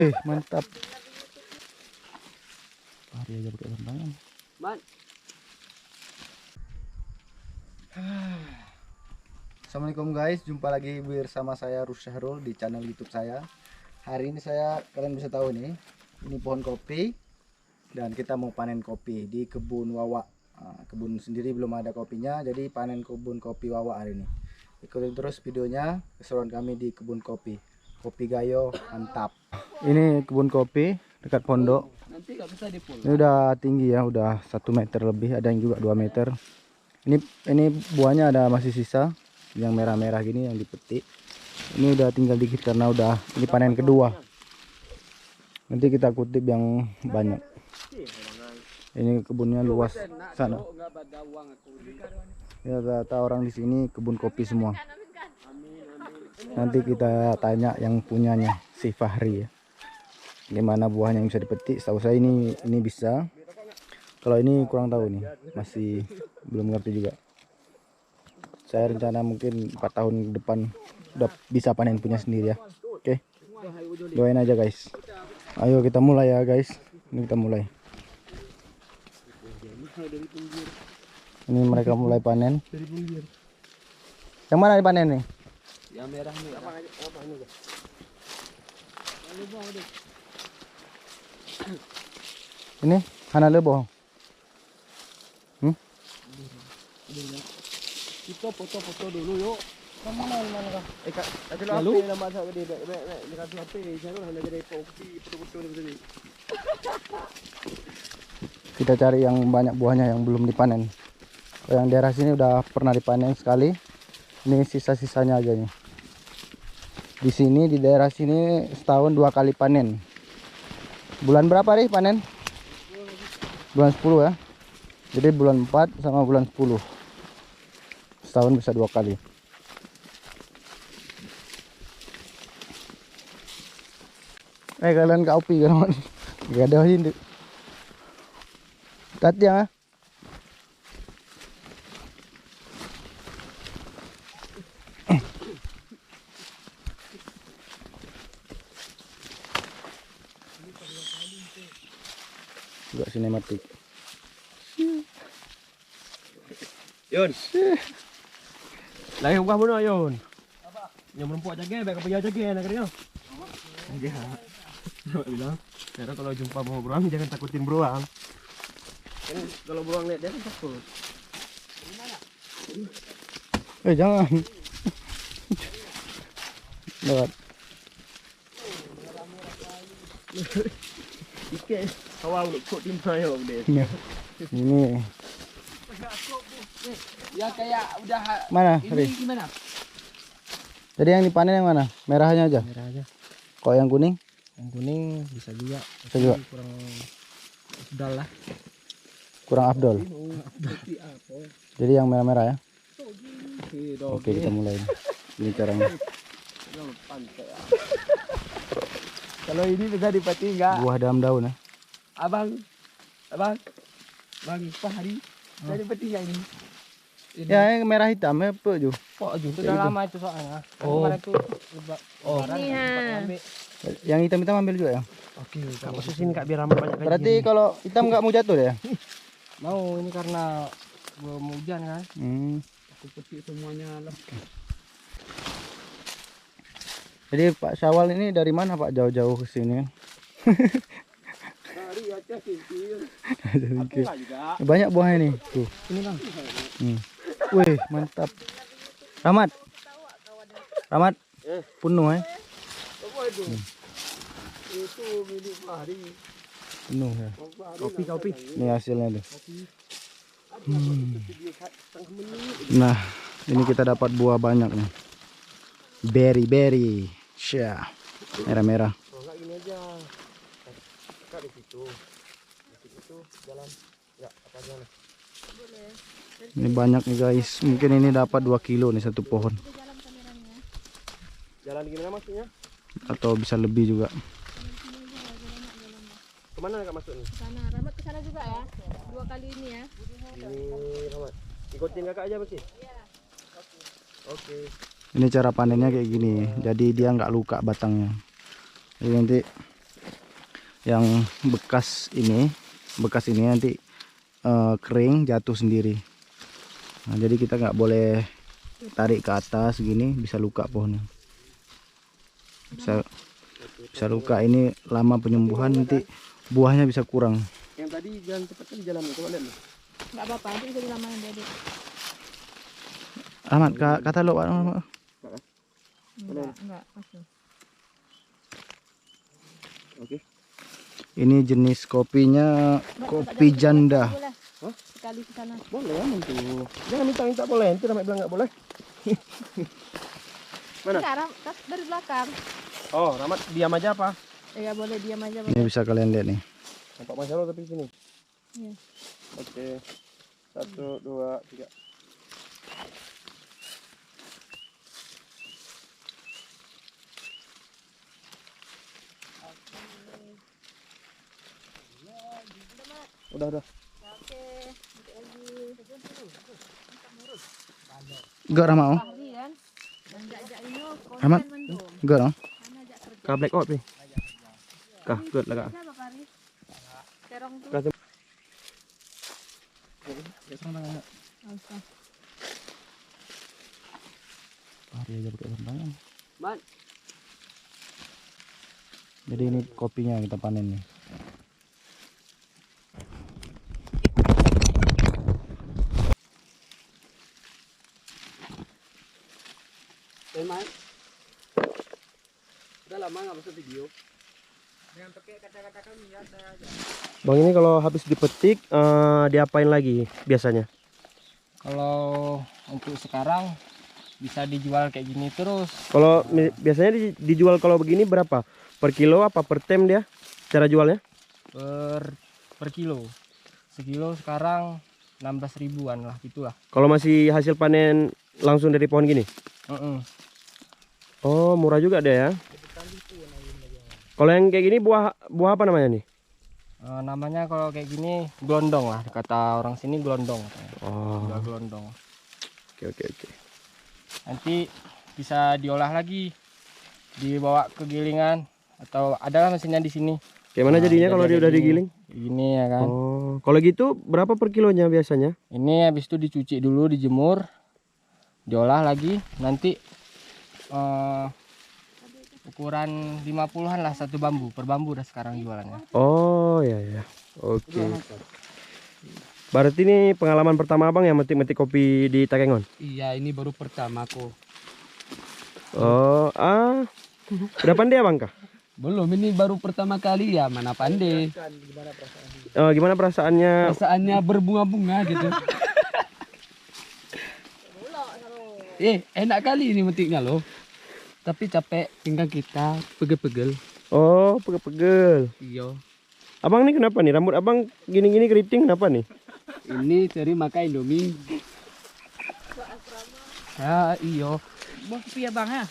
Mantap. Hari aja pakai tangan. Assalamualaikum guys, jumpa lagi bersama saya Rusyahrul di channel YouTube saya. Hari ini kalian bisa tahu nih, ini pohon kopi dan kita mau panen kopi di kebun Wawa. Kebun sendiri belum ada kopinya, jadi panen kebun kopi Wawa hari ini. Ikutin terus videonya, keseruan kami di kebun kopi. Kopi Gayo mantap. Ini kebun kopi dekat pondok. Ini udah tinggi ya, udah 1 meter lebih, ada yang juga 2 meter. Ini buahnya ada masih sisa, yang merah-merah gini yang dipetik. Ini udah tinggal dikit karena udah ini panen kedua. Nanti kita kutip yang banyak. Ini kebunnya luas sana. Ya kata orang di sini kebun kopi semua. Nanti kita tanya yang punyanya, si Fahri ya. Gimana buahnya yang bisa dipetik? Setahu saya ini bisa. Kalau ini kurang tahu nih, masih belum ngerti juga. Saya rencana mungkin 4 tahun ke depan udah bisa panen punya sendiri ya. Oke. Doain aja guys. Ayo kita mulai ya guys. Ini kita mulai. Ini mereka mulai panen. Yang mana dipanen nih? Yang merah nih. Apa ini? Ini hana lebo. Kita foto-foto dulu yuk. Mana kah? Lalu nama saya gede ni kan HP saya hanya jadi foto-foto ni. Kita cari yang banyak buahnya yang belum dipanen. Yang daerah sini udah pernah dipanen sekali. Ini sisa-sisanya aja nih. Di sini di daerah sini setahun 2 kali panen. Bulan berapa nih panen? Bulan 10 ya. Jadi bulan 4 sama bulan 10. Setahun bisa 2 kali. Kalian kopi kan? Gak ada ini. Tadi ya. Juga sinematik. Yun. Lagi bukan mana Yun? Apa? Yang melempuk jaga, baik apa jaga nak dia. Ya. Bilang, cara kalau jumpa mau beruang jangan takutin beruang. Kan kalau beruang lihat dia kan takut. Jangan. Lewat. Oke, awal kok timah ya deh. Ini. Ya kayak udah Mana? ini gimana? Jadi yang dipanen yang mana? Merahnya aja. Merah aja. Kok yang kuning? Yang kuning bisa juga. Bisa juga. Kurang afdal lah. Kurang afdol. Jadi yang merah-merah ya. Oke, kita mulai. Ini caranya. Kalau ini bisa dipati enggak? Buah daun ya. Abang, Bang Fahri, saya dipati yang ini. Ya, yang merah hitam ya apa ju? Kok ju? Sudah lama itu soalnya. Kemarin tuh Ini ha. Yang hitam-hitam ambil juga ya. Oke, Kak masuk sini Kak biar banyak gaji. Berarti kalau hitam nggak mau jatuh deh ya? Mau ini karena belum hujan kan. Aku petik semuanya lah. Jadi Pak Syawal ini dari mana Pak jauh-jauh ke sini? Dari Aceh Singkil. Juga. Banyak buahnya nih. Tuh. Ini Bang. Wih, mantap. Rahmat. Penuh ya. Apa itu? Itu milik Fahri. Penuh ya. Kopi. Ini hasilnya tuh. Nah, ini kita dapat buah banyak nih. Berry. Syah. Merah-merah. Enggak gini aja. Kak di situ. Di situ jalan. Ya, apa jalan? Ini banyak nih guys. Mungkin ini dapat 2 kilo nih satu pohon. Jalan gimana maksudnya? Atau bisa lebih juga. Kemana Kak masuk nih? Sana, Rahmat ke sana juga ya. 2 kali ini ya. Ini Rahmat. Ikutin Kakak aja pasti? Iya. Oke. Ini cara panennya kayak gini. Jadi dia nggak luka batangnya. Jadi nanti yang bekas ini nanti kering jatuh sendiri. Nah, jadi kita nggak boleh tarik ke atas gini, bisa luka pohonnya. Bisa luka, ini lama penyembuhan nanti buahnya bisa kurang. Yang tadi jalan cepatnya di jalan coba lihat. Enggak apa-apa, nanti bisa dilamain Dede. Ahmad kata lo Pak. Enggak, masuk. Oke. Ini jenis kopinya kopi janda. Boleh. Sekali ke sana. Boleh ya mantu. Jangan minta boleh, nanti Ramai bilang nggak boleh. Mana? Sekarang dari belakang. Oh, Rahmat diam aja apa? Ya boleh diam aja. Ini bisa kalian lihat nih. Nampak masalah tapi sini. Iya. Oke. 1, 2, 3. Udah. Oke. Enggak ramah. Fahri kan. Ajak ini Ahmad. konten mendung. Enggak dong. Kah black out nih. Kah good lah kak. Siapa Fahri? Terong tuh. Kasih. Alfa. Hari aja pakai sembarangan. Man. Jadi ini kopinya kita panen nih. Man. Udah lama nggak masuk video. Dengan pakai kata-kata kami ya saya aja. Bang, ini kalau habis dipetik diapain lagi biasanya? Kalau untuk sekarang bisa dijual kayak gini terus. Kalau biasanya dijual kalau begini berapa? Per kilo apa per tem dia? Cara jualnya? Per kilo. Sekilo sekarang 16 ribuan lah gitulah. Kalau masih hasil panen langsung dari pohon gini? Oh, murah juga deh ya. Kalau yang kayak gini buah apa namanya nih? Namanya kalau kayak gini gelondong lah, kata orang sini gelondong. Oh. Buah gelondong. Oke. Nanti bisa diolah lagi, dibawa ke gilingan atau adalah mesinnya di sini. Kayak mana jadinya kalau dia udah digiling? Gini ya kan. Oh, kalau gitu berapa per kilonya biasanya? Ini habis itu dicuci dulu, dijemur, diolah lagi, nanti ukuran 50-an lah satu bambu, per bambu udah sekarang jualannya. Oh ya. Oke. Berarti ini pengalaman pertama abang yang metik-metik kopi di Takengon? Iya, ini baru pertama kok. Oh, udah pandai abang kah? Belum, ini baru pertama kali ya, mana pandai. Gimana perasaannya? Perasaannya berbunga-bunga gitu. Enak kali ini metiknya loh. Tapi capek tinggal kita pegel-pegel. Oh, pegel-pegel. Iya. Abang ini kenapa nih? Rambut abang gini-gini keriting kenapa nih? Ini cari makan Indomie. Ya, iyo. Buah kopi ya bang ya?